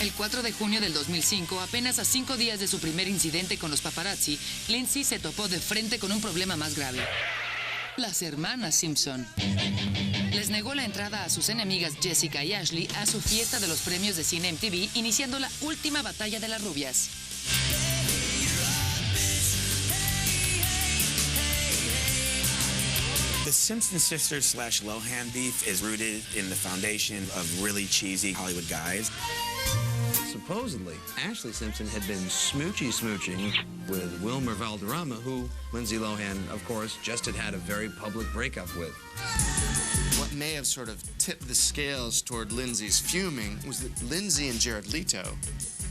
El 4 de junio del 2005, apenas a 5 días de su primer incidente con los paparazzi, Lindsay se topó de frente con un problema más grave. Las hermanas Simpson. Les negó la entrada a sus enemigas Jessica y Ashley a su fiesta de los premios de cine MTV, iniciando la última batalla de las rubias. The Simpson sisters / Lohan beef is rooted in the foundation of really cheesy Hollywood guys. Supposedly, Ashley Simpson had been smooching with Wilmer Valderrama, who Lindsay Lohan, of course, just had a very public breakup with. What may have sort of tipped the scales toward Lindsay's fuming was that Lindsay and Jared Leto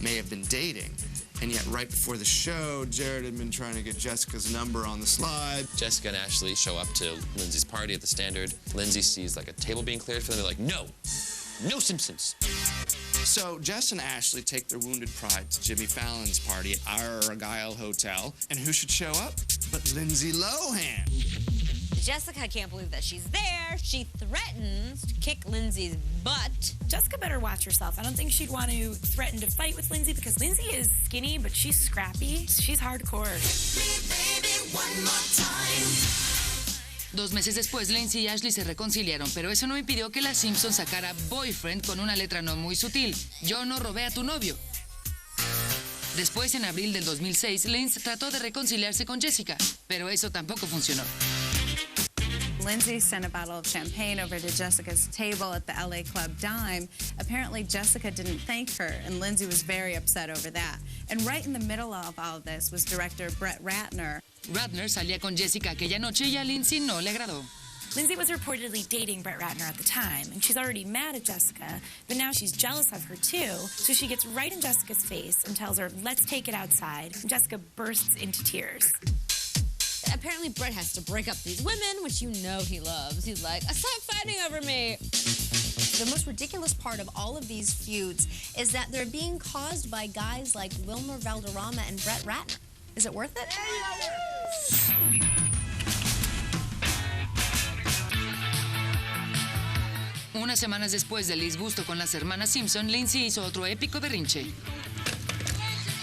may have been dating. And yet, right before the show, Jared had been trying to get Jessica's number on the slide. Jessica and Ashley show up to Lindsay's party at the Standard. Lindsay sees like a table being cleared for them. They're like, no Simpsons. So Jess and Ashley take their wounded pride to Jimmy Fallon's party at Argyle Hotel. And who should show up but Lindsay Lohan? Jessica can't believe that she's there. She threatens to kick Lindsay's butt. Jessica better watch herself. I don't think she'd want to threaten to fight with Lindsay because Lindsay is skinny, but she's scrappy. She's hardcore. Baby, one more time. 2 meses después, Lindsay y Ashley se reconciliaron, pero eso no impidió que la Simpson sacara boyfriend con una letra no muy sutil. Yo no robé a tu novio. Después, en abril del 2006, Lindsay trató de reconciliarse con Jessica, pero eso tampoco funcionó. Lindsay sent a bottle of champagne over to Jessica's table at the LA club Dime. Apparently, Jessica didn't thank her, and Lindsay was very upset over that. And right in the middle of all this was director Brett Ratner. Ratner salía con Jessica aquella noche y a Lindsay no le agradó. Lindsay was reportedly dating Brett Ratner at the time, and she's already mad at Jessica, but now she's jealous of her too, so she gets right in Jessica's face and tells her, let's take it outside. And Jessica bursts into tears. Apparently, Brett has to break up these women, which you know he loves. He's like, stop fighting over me. The most ridiculous part of all of these feuds is that they're being caused by guys like Wilmer Valderrama and Brett Ratner. Is it worth it? Unas semanas después del disgusto con las hermanas Simpson, Lindsay hizo otro épico berrinche.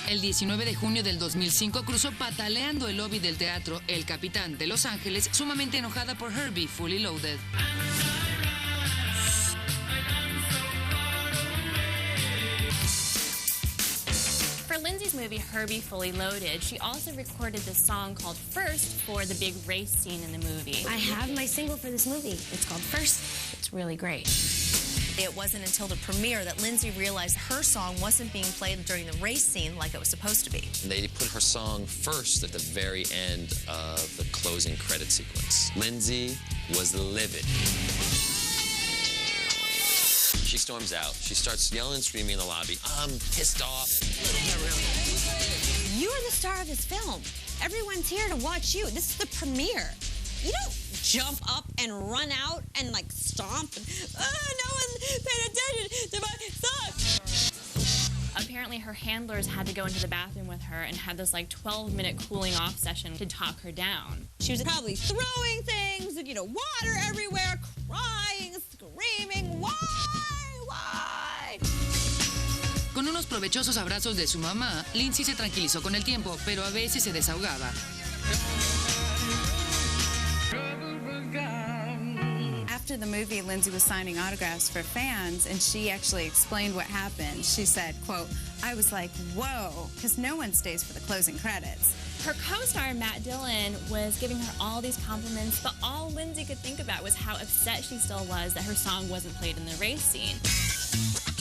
El 19 de junio del 2005 cruzó pataleando el lobby del teatro El Capitán de Los Ángeles, sumamente enojada por Herbie, Fully Loaded. For Lindsay's movie, Herbie Fully Loaded, she also recorded this song called First for the big race scene in the movie. I have my single for this movie. It's called First. It's really great. It wasn't until the premiere that Lindsay realized her song wasn't being played during the race scene like it was supposed to be. They put her song first at the very end of the closing credit sequence. Lindsay was livid. She storms out. She starts yelling and screaming in the lobby. I'm pissed off. You are the star of this film. Everyone's here to watch you. This is the premiere. You don't jump up and run out and like stomp and, no one's paying attention to my song. Apparently her handlers had to go into the bathroom with her and had this like 12-minute cooling off session to talk her down. She was probably throwing things and, water everywhere, crying, screaming, why? Con unos provechosos abrazos de su mamá, Lindsay se tranquilizó con el tiempo, pero a veces se desahogaba. After the movie, Lindsay was signing autographs for fans, and she actually explained what happened. She said, quote, I was like, whoa, because no one stays for the closing credits. Her co-star, Matt Dillon, was giving her all these compliments, but all Lindsay could think about was how upset she still was that her song wasn't played in the race scene.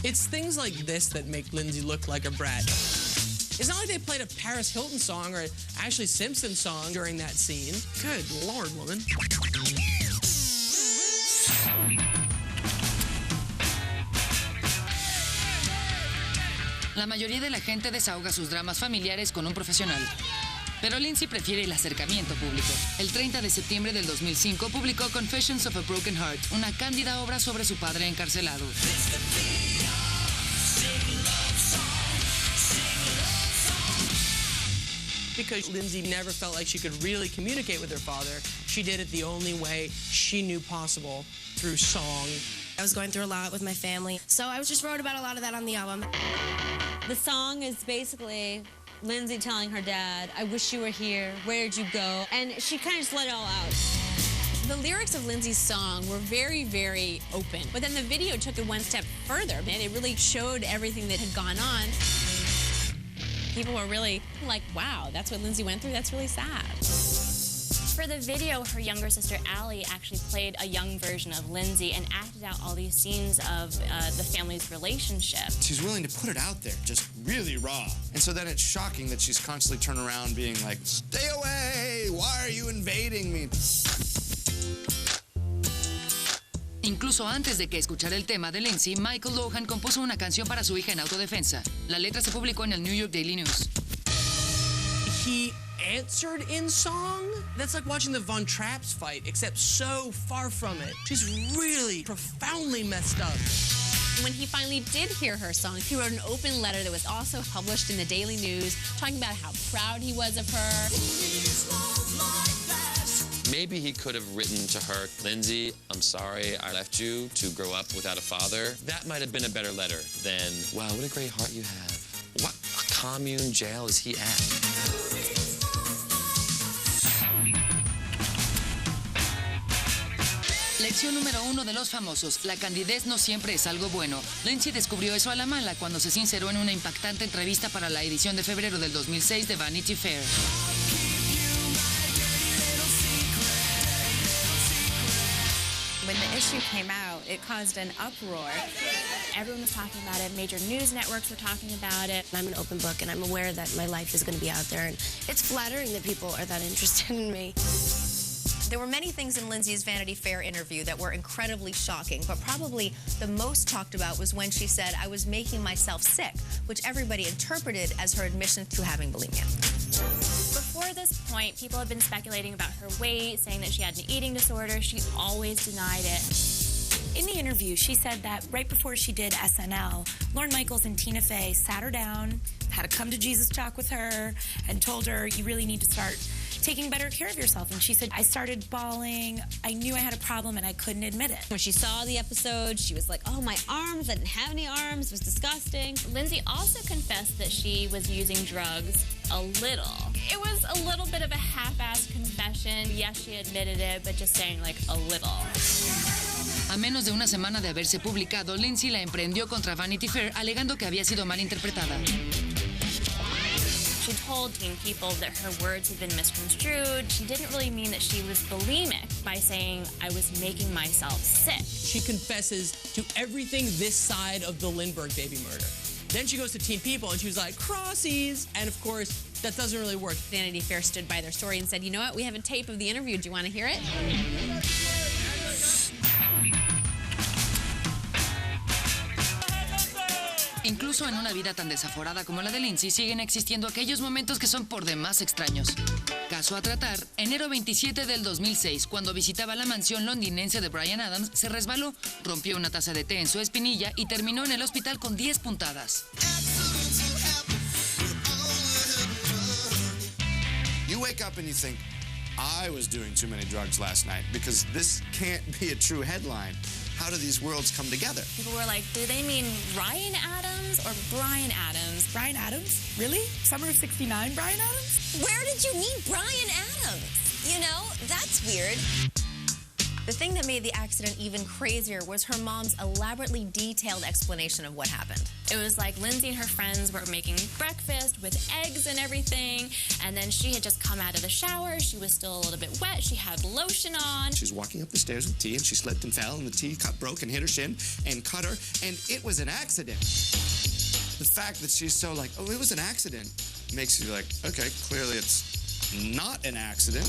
It's things like this that make Lindsay look like a brat. It's not like they played a Paris Hilton song or an Ashley Simpson song during that scene. Good Lord, woman. La mayoría de la gente desahoga sus dramas familiares con un profesional. Pero Lindsay prefiere el acercamiento público. El 30 de septiembre del 2005 publicó Confessions of a Broken Heart, una cándida obra sobre su padre encarcelado. Because Lindsay never felt like she could really communicate with her father, she did it the only way she knew possible, through song. I was going through a lot with my family, so I just wrote about a lot of that on the album. The song is basically Lindsay telling her dad, I wish you were here, where'd you go? And she kind of just let it all out. The lyrics of Lindsay's song were very, very open, but then the video took it one step further. Man, it really showed everything that had gone on. People were really like, wow, that's what Lindsay went through? That's really sad. For the video, her younger sister, Allie, actually played a young version of Lindsay and acted out all these scenes of the family's relationship. She's willing to put it out there, just really raw. And so then it's shocking that she's constantly turning around being like, stay away, why are you invading me? Incluso antes de que escuchara el tema de Lindsay, Michael Lohan compuso una canción para su hija en autodefensa. La letra se publicó en el New York Daily News. He answered in song? That's like watching the Von Trapps fight, except so far from it. She's really profoundly messed up. When he finally did hear her song, he wrote an open letter that was also published in the Daily News, talking about how proud he was of her. Maybe he could have written to her, Lindsay, I'm sorry I left you to grow up without a father. That might have been a better letter than, wow, what a great heart you have. What commune jail is he at? Lección número 1 de los famosos. La candidez no siempre es algo bueno. Lindsay descubrió eso a la mala cuando se sinceró en una impactante entrevista para la edición de febrero del 2006 de Vanity Fair. When the issue came out, it caused an uproar. Everyone was talking about it. Major news networks were talking about it. I'm an open book, and I'm aware that my life is going to be out there, and it's flattering that people are that interested in me. There were many things in Lindsay's Vanity Fair interview that were incredibly shocking, but probably the most talked about was when she said, I was making myself sick, which everybody interpreted as her admission to having bulimia. Before this point, people had been speculating about her weight, saying that she had an eating disorder. She always denied it. In the interview, she said that right before she did SNL, Lorne Michaels and Tina Fey sat her down, had a come-to-Jesus talk with her, and told her, you really need to start taking better care of yourself. And she said, I started bawling. I knew I had a problem, and I couldn't admit it. When she saw the episode, she was like, oh, my arms, I didn't have any arms, it was disgusting. Lindsay also confessed that she was using drugs a little. It was a little bit of a half-assed confession. Yes, she admitted it, but just saying like a little. A menos de una semana de haberse publicado, Lindsay la emprendió contra Vanity Fair alegando que había sido mal interpretada. She told teen people that her words had been misconstrued. She didn't really mean that she was bulimic by saying, I was making myself sick. She confesses to everything this side of the Lindbergh baby murder. Then she goes to Teen People and she was like, crossies. And of course, that doesn't really work. Vanity Fair stood by their story and said, you know what, we have a tape of the interview. Do you want to hear it? Incluso en una vida tan desaforada como la de Lindsay, siguen existiendo aquellos momentos que son por demás extraños. Caso a tratar, enero 27 del 2006, cuando visitaba la mansión londinense de Bryan Adams, se resbaló, rompió una taza de té en su espinilla y terminó en el hospital con 10 puntadas. You wake up and you think, I was doing too many drugs last night because this can't be a true headline. How do these worlds come together? People were like, do they mean Ryan Adams or Bryan Adams? Bryan Adams? Really? Summer of '69 Bryan Adams? Where did you meet Bryan Adams? You know, that's weird. The thing that made the accident even crazier was her mom's elaborately detailed explanation of what happened. It was like Lindsay and her friends were making breakfast with eggs and everything, and then she had just come out of the shower. She was still a little bit wet. She had lotion on. She's walking up the stairs with tea, and she slipped and fell, and the tea cup broke and hit her shin and cut her, and it was an accident. The fact that she's so like, oh, it was an accident, makes you like, okay, clearly it's not an accident.